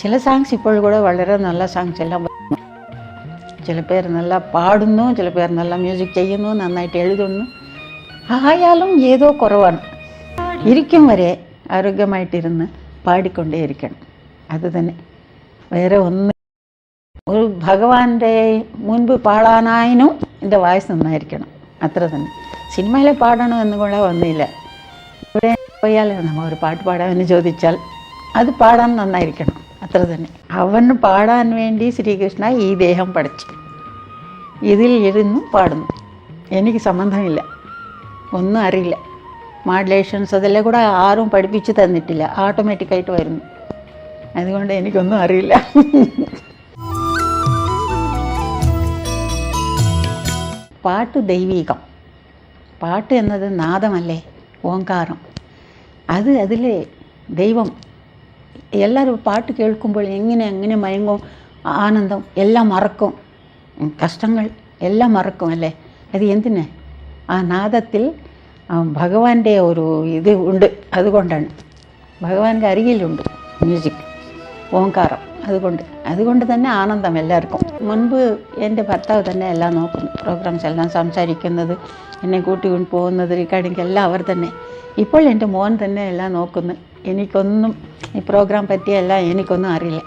ചില സാങ്സ് ഇപ്പോൾ കൂടെ വളരെ നല്ല സാങ്സ് എല്ലാം. ചില പേർ നല്ല പാടുന്നു, ചില പേർ നല്ല മ്യൂസിക് ചെയ്യുന്നു, നന്നായിട്ട് എഴുതുന്നു. ആയാലും ഏതോ കുറവാണ്. ഇരിക്കും വരെ ആരോഗ്യമായിട്ടിരുന്ന് പാടിക്കൊണ്ടേയിരിക്കണം. അത് തന്നെ, വേറെ ഒന്ന്. ഒരു ഭഗവാന്റെ മുൻപ് പാടാനായനും എൻ്റെ വായ്സ് നന്നായിരിക്കണം, അത്ര തന്നെ. സിനിമയിലെ പാടണം എന്നുകൂടെ വന്നില്ല. ഇവിടെ പോയാൽ നമ്മൾ ഒരു പാട്ട് പാടാമെന്ന് ചോദിച്ചാൽ അത് പാടാൻ നന്നായിരിക്കണം, അത്ര തന്നെ. അവന് പാടാൻ വേണ്ടി ശ്രീകൃഷ്ണ ഈ ദേഹം പഠിച്ചു, ഇതിൽ ഇരുന്ന് പാടുന്നു. എനിക്ക് സംബന്ധമില്ല, ഒന്നും അറിയില്ല. മോഡുലേഷൻസ് അതെല്ലാം കൂടെ ആരും പഠിപ്പിച്ച് തന്നിട്ടില്ല, ഓട്ടോമാറ്റിക്കായിട്ട് വരുന്നു. അതുകൊണ്ട് എനിക്കൊന്നും അറിയില്ല. പാട്ട് ദൈവീകം. പാട്ട് എന്നത് നാദമല്ലേ, ഓങ്കാരം. അതിൽ ദൈവം. എല്ലാവരും പാട്ട് കേൾക്കുമ്പോൾ എങ്ങനെ മയങ്ങും, ആനന്ദം എല്ലാം മറക്കും, കഷ്ടങ്ങൾ എല്ലാം മറക്കും അല്ലേ. അത് എന്തിന്? ആ നാദത്തിൽ ഭഗവാന്റെ ഒരു ഇത് ഉണ്ട്, അതുകൊണ്ടാണ്. ഭഗവാന്റെ അരികിലുണ്ട് മ്യൂസിക്, ഓങ്കാരം. അതുകൊണ്ട് തന്നെ ആനന്ദം എല്ലാവർക്കും. മുൻപ് എൻ്റെ ഭർത്താവ് തന്നെ എല്ലാം നോക്കുന്നു, പ്രോഗ്രാംസ് എല്ലാം സംസാരിക്കുന്നത്, എന്നെ കൂട്ടിക്കൊണ്ട് പോകുന്നത്, റെക്കോർഡിങ് എല്ലാം അവർ തന്നെ. ഇപ്പോൾ എൻ്റെ മോൻ തന്നെ എല്ലാം നോക്കുന്നു. എനിക്കൊന്നും ഈ പ്രോഗ്രാം പറ്റിയല്ല, എനിക്കൊന്നും അറിയില്ല.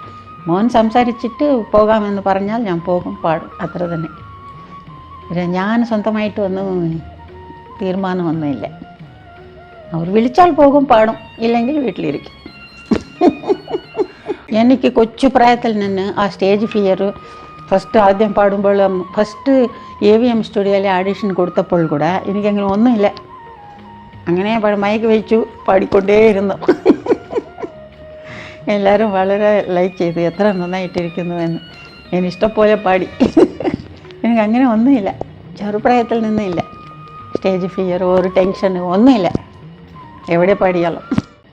മോൻ സംസാരിച്ചിട്ട് പോകാമെന്ന് പറഞ്ഞാൽ ഞാൻ പോകും, പാടും, അത്ര തന്നെ. ഞാൻ സ്വന്തമായിട്ട് ഒന്നും തീരുമാനമൊന്നുമില്ല. അവർ വിളിച്ചാൽ പോകും, പാടും, ഇല്ലെങ്കിൽ വീട്ടിലിരിക്കും. എനിക്ക് കൊച്ചു പ്രായത്തിൽ നിന്ന് ആ സ്റ്റേജ് ഫിയർ. ആദ്യം പാടുമ്പോൾ ഫസ്റ്റ് AVM സ്റ്റുഡിയോയിലെ ഓഡിഷൻ കൊടുത്തപ്പോൾ കൂടെ എനിക്കങ്ങനെ ഒന്നുമില്ല. അങ്ങനെ മൈക്ക് വെച്ചു പാടിക്കൊണ്ടേയിരുന്നു. എല്ലാവരും വളരെ ലൈക്ക് ചെയ്തു, എത്ര നന്നായിട്ടിരിക്കുന്നു എന്ന്. എനിഷ്ടംപോലെ പാടി. എനിക്കങ്ങനെ ഒന്നുമില്ല, ചെറുപ്രായത്തിൽ നിന്നില്ല. സ്റ്റേജ് ഫിയർ, ഒരു ടെൻഷൻ ഒന്നുമില്ല. എവിടെ പാടിയാലും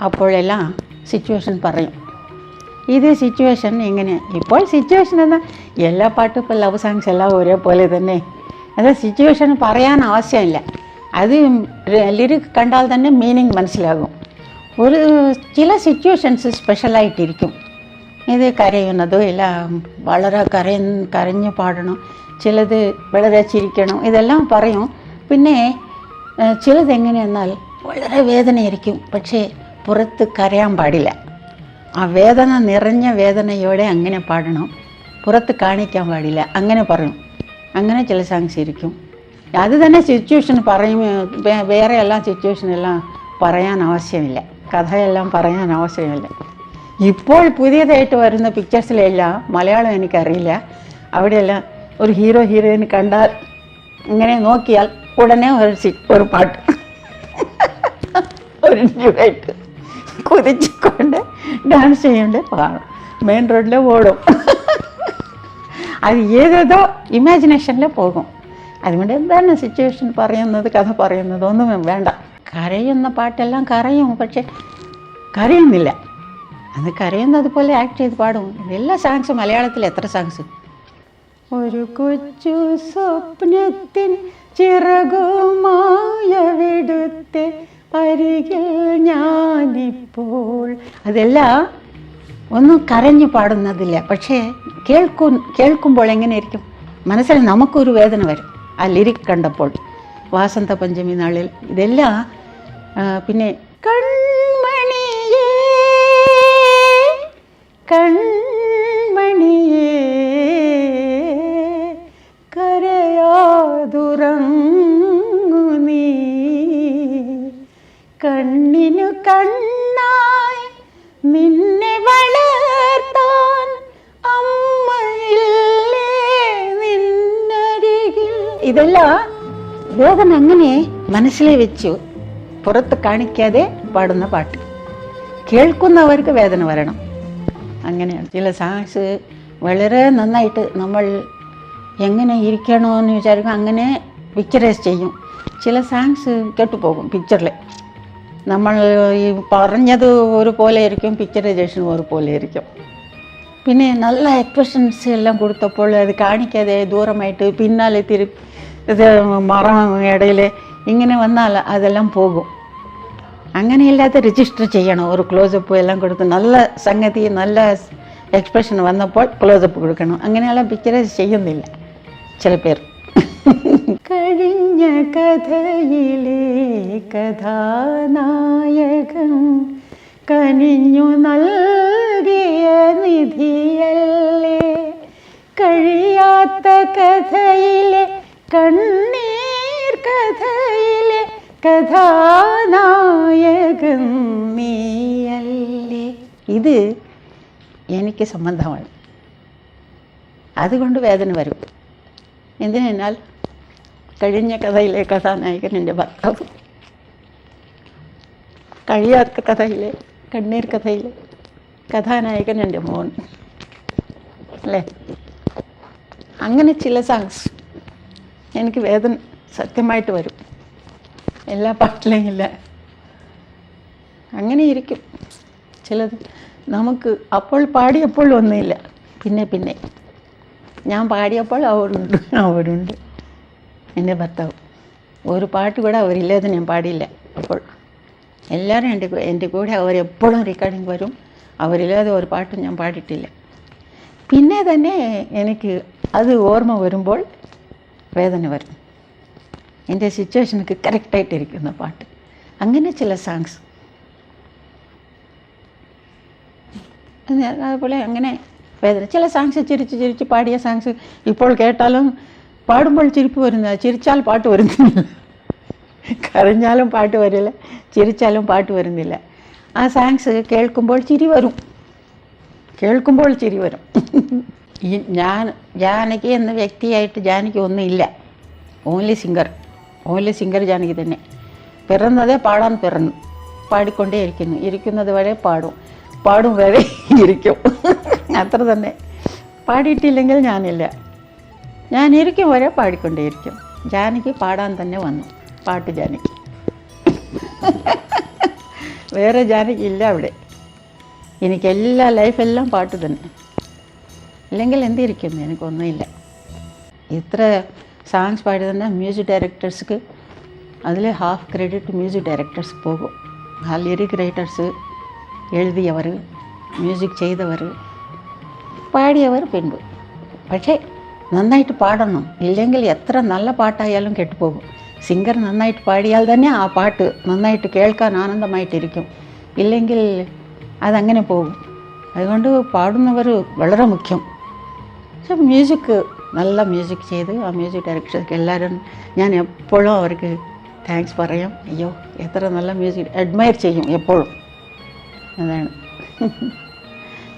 അപ്പോഴെല്ലാം സിറ്റുവേഷൻ പറയും, ഇത് സിറ്റുവേഷൻ ഇങ്ങനെ. ഇപ്പോൾ സിറ്റുവേഷൻ എന്നാൽ എല്ലാ പാട്ടും ഇപ്പോൾ ലവ് സോങ്സ് എല്ലാം ഒരേപോലെ തന്നെ. അത് സിറ്റുവേഷൻ പറയാൻ ആവശ്യമില്ല, അത് ലിറിക് കണ്ടാൽ തന്നെ മീനിങ് മനസ്സിലാകും. ചില സിറ്റുവേഷൻസ് സ്പെഷ്യലായിട്ടിരിക്കും. ഇത് കരയുന്നതോ ഇല്ല, വളരെ കരഞ്ഞ് പാടണം, ചിലത് വളരെ ചിരിക്കണം, ഇതെല്ലാം പറയും. പിന്നെ ചിലത് എങ്ങനെയെന്നാൽ വളരെ വേദനയായിരിക്കും, പക്ഷേ പുറത്ത് കരയാൻ പാടില്ല. ആ വേദന നിറഞ്ഞ വേദനയോടെ അങ്ങനെ പാടണം, പുറത്ത് കാണിക്കാൻ പാടില്ല, അങ്ങനെ പറയും. അങ്ങനെ ചില സോങ്സ് ഇരിക്കും. അത് തന്നെ സിറ്റുവേഷൻ പറയും. വേറെ എല്ലാം സിറ്റുവേഷനെല്ലാം പറയാൻ ആവശ്യമില്ല, കഥയെല്ലാം പറയാൻ ആവശ്യമില്ല. ഇപ്പോൾ പുതിയതായിട്ട് വരുന്ന പിക്ചേഴ്സിലെല്ലാം മലയാളം എനിക്കറിയില്ല. അവിടെയെല്ലാം ഒരു ഹീറോയിൻ കണ്ടാൽ ഇങ്ങനെ നോക്കിയാൽ ഉടനെ ഒരു പാട്ട്, ഒരു ഡ്യുവറ്റ് കുതിച്ചുകൊണ്ട് ഡാൻസ് ചെയ്യുന്നുണ്ട്, പാടും, മെയിൻ റോഡിൽ ഓടും. അത് ഏതേതോ ഇമാജിനേഷനിൽ പോകും. അതുകൊണ്ട് എന്താണ് സിറ്റുവേഷൻ പറയുന്നത്, കഥ പറയുന്നത് ഒന്നും വേണ്ട. കരയുന്ന പാട്ടെല്ലാം കരയും, പക്ഷെ കരയുന്നില്ല. അത് കരയുന്നത് പോലെ ആക്ട് ചെയ്ത് പാടും. എല്ലാ സോങ്സും മലയാളത്തിൽ എത്ര സോങ്സ്. ഒരു കൊച്ചു സ്വപ്നത്തിൻ ചിറകുമായവിടുത്തെ അരികിൽ ഞാനിപ്പോൾ. അതെല്ലാം ഒന്നും കരഞ്ഞു പാടുന്നതില്ല, പക്ഷേ കേൾക്കുമ്പോൾ എങ്ങനെയായിരിക്കും മനസ്സിൽ നമുക്കൊരു വേദന വരും. ആ ലിറിക് കണ്ടപ്പോൾ വാസന്ത പഞ്ചമി നാളിൽ ഇതെല്ലാം. പിന്നെ കൺമണിയേ കൺമണിയേ കരയാതുറങ്ങു നീ, കണ്ണിനു കണ്ണായി നിന്നെ വളർത്താൻ അമ്മയില്ലേ നിന്നരികിൽ. ഇതെല്ലാം വേദന അങ്ങനെ മനസ്സിലെ വെച്ചു പുറത്ത് കാണിക്കാതെ പാടുന്ന പാട്ട്. കേൾക്കുന്നവർക്ക് വേദന വരണം, അങ്ങനെയാണ്. ചില സോങ്സ് വളരെ നന്നായിട്ട് നമ്മൾ എങ്ങനെ ഇരിക്കണമെന്ന് വിചാരിക്കും, അങ്ങനെ പിക്ചറൈസ് ചെയ്യും. ചില സോങ്സ് കെട്ടുപോകും പിക്ചറിൽ. നമ്മൾ ഈ പറഞ്ഞത് ഒരുപോലെ ആയിരിക്കും, പിക്ചറൈസേഷൻ ഒരുപോലെ ആയിരിക്കും. പിന്നെ നല്ല എക്സ്പ്രഷൻസ് എല്ലാം കൊടുത്തപ്പോൾ അത് കാണിക്കാതെ ദൂരമായിട്ട് പിന്നാലെ ഇത് മറ ഇടയിൽ ഇങ്ങനെ വന്നാൽ അതെല്ലാം പോകും. അങ്ങനെയില്ലാതെ രജിസ്റ്റർ ചെയ്യണം. ഒരു ക്ലോസപ്പ് എല്ലാം കൊടുത്ത് നല്ല സംഗതി, നല്ല എക്സ്പ്രഷൻ വന്നപ്പോൾ ക്ലോസപ്പ് കൊടുക്കണം. അങ്ങനെയുള്ള പിക്ചറൈസ് ചെയ്യുന്നില്ല ചില പേർ. കഴിഞ്ഞ കഥയിലെ കഥാനായകൻ കനിഞ്ഞു നൽകിയ നിധിയല്ലേ, കഴിയാത്ത കഥയിലെ കണ്ണീർ കഥയിലെ കഥാനായകൻ നീയല്ലേ. ഇത് എനിക്ക് സംബന്ധമാണ്. അതുകൊണ്ട് വേദന വരും. എന്തിനാൽ കഴിഞ്ഞ കഥയിലെ കഥാനായകൻ എൻ്റെ ഭർത്താവ്, കഴിയാത്ത കഥയിലെ കണ്ണീർ കഥയിലെ കഥാനായകൻ എൻ്റെ മോൻ അല്ലേ. അങ്ങനെ ചില സോങ്സ് എനിക്ക് വേദന സത്യമായിട്ട് വരും. എല്ലാ പാട്ടിലും ഇല്ല, അങ്ങനെ ഇരിക്കും. ചിലത് നമുക്ക് അപ്പോൾ പാടിയപ്പോൾ ഒന്നുമില്ല, പിന്നെ പിന്നെ ഞാൻ പാടിയപ്പോൾ അവരുണ്ട് എൻ്റെ ഭർത്താവ്. ഒരു പാട്ട് കൂടെ അവരില്ലാതെ ഞാൻ പാടിയില്ല. അപ്പോൾ എല്ലാവരും എൻ്റെ കൂടെ അവരെപ്പോഴും റെക്കോർഡിങ് വരും. അവരില്ലാതെ ഒരു പാട്ടും ഞാൻ പാടിയിട്ടില്ല. പിന്നെ തന്നെ എനിക്ക് അത് ഓർമ്മ വരുമ്പോൾ വേദന വരും. എൻ്റെ സിറ്റുവേഷനൊക്കെ കറക്റ്റായിട്ടിരിക്കുന്ന പാട്ട്. അങ്ങനെ ചില സോങ്സ് അതുപോലെ അങ്ങനെ വേദന. ചില സോങ്സ് ചിരിച്ച് പാടിയ സോങ്സ് ഇപ്പോൾ കേട്ടാലും പാടുമ്പോൾ ചിരിപ്പ് വരുന്നില്ല, ചിരിച്ചാൽ പാട്ട് വരുന്നില്ല. കരഞ്ഞാലും പാട്ട് വരില്ല, ചിരിച്ചാലും പാട്ട് വരുന്നില്ല. ആ സോങ്സ് കേൾക്കുമ്പോൾ ചിരി വരും. ഈ ജാനകി എന്ന വ്യക്തിയായിട്ട് ജാനകി ഒന്നുമില്ല. ഓൺലി സിംഗർ ജാനകി തന്നെ. പിറന്നതേ പാടാൻ പിറന്നു, പാടിക്കൊണ്ടേ ഇരിക്കുന്നത് വരെ പാടും വരെ ഇരിക്കും. അത്ര തന്നെ. പാടിയിട്ടില്ലെങ്കിൽ ഞാനില്ല, ഞാനിരിക്കും വരെ പാടിക്കൊണ്ടേയിരിക്കും. ജാനകി പാടാൻ തന്നെ വന്നു, പാട്ട് ജാനകി. വേറെ ജാനകി ഇല്ല അവിടെ. എനിക്കെല്ലാ ലൈഫെല്ലാം പാട്ട് തന്നെ. ഇല്ലെങ്കിൽ എന്തിരിക്കും, എനിക്കൊന്നുമില്ല. ഇത്ര സോങ്സ് പാടി തന്നെ മ്യൂസിക് ഡയറക്ടേഴ്സ്ക്ക് അതിൽ ഹാഫ് ക്രെഡിറ്റ് മ്യൂസിക് ഡയറക്ടേഴ്സ് പോകും. ആ ലിറിക് റൈറ്റേഴ്സ്, എഴുതിയവർ, മ്യൂസിക് ചെയ്തവർ, പാടിയവർ പിൻപ്. പക്ഷേ നന്നായിട്ട് പാടണം, ഇല്ലെങ്കിൽ എത്ര നല്ല പാട്ടായാലും കെട്ടുപോകും. സിംഗർ നന്നായിട്ട് പാടിയാൽ തന്നെ ആ പാട്ട് നന്നായിട്ട് കേൾക്കാൻ ആനന്ദമായിട്ടിരിക്കും. ഇല്ലെങ്കിൽ അതങ്ങനെ പോകും. അതുകൊണ്ട് പാടുന്നവർ വളരെ മുഖ്യം. പക്ഷെ മ്യൂസിക്, നല്ല മ്യൂസിക് ചെയ്ത് ആ മ്യൂസിക് ഡയറക്ടർക്ക് എല്ലാവരും ഞാൻ എപ്പോഴും അവർക്ക് താങ്ക്സ് പറയും. അയ്യോ എത്ര നല്ല മ്യൂസിക്, അഡ്മയർ ചെയ്യും എപ്പോഴും. അതാണ്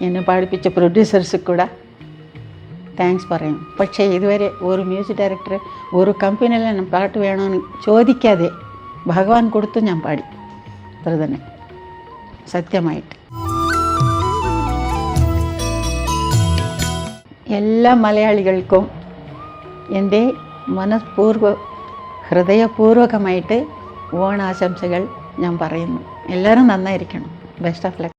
എന്നെ പാടിപ്പിച്ച പ്രൊഡ്യൂസേഴ്സ് കൂടെ താങ്ക്സ് പറയും. പക്ഷേ ഇതുവരെ ഒരു മ്യൂസിക് ഡയറക്ടർ ഒരു കമ്പനിയിൽ ഞാൻ പാട്ട് വേണമെന്ന് ചോദിക്കാതെ ഭഗവാൻ കൊടുത്തു ഞാൻ പാടി. അത്ര തന്നെ, സത്യമായിട്ട്. എല്ലാ മലയാളികൾക്കും എൻ്റെ ഹൃദയപൂർവകമായിട്ട് ഓണാശംസകൾ ഞാൻ പറയുന്നു. എല്ലാവരും നന്നായിരിക്കണം. Best of luck.